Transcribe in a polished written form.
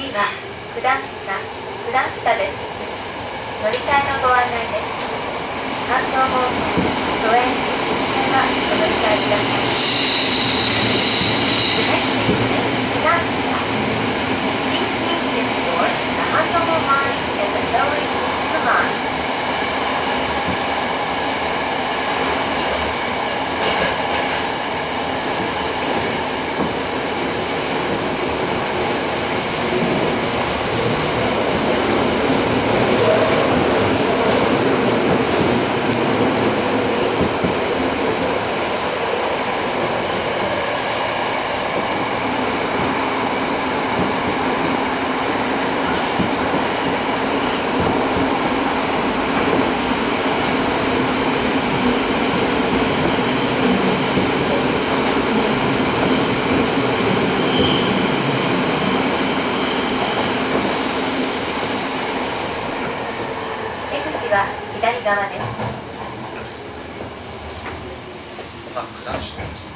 次は九段下です。乗り換えのご案内です。関東方面、都営新宿線はお乗り換えください。The next station is 九段下。Please change this for the Handomo line and the Toei Shinjuku line. 出口は左側です。九段下。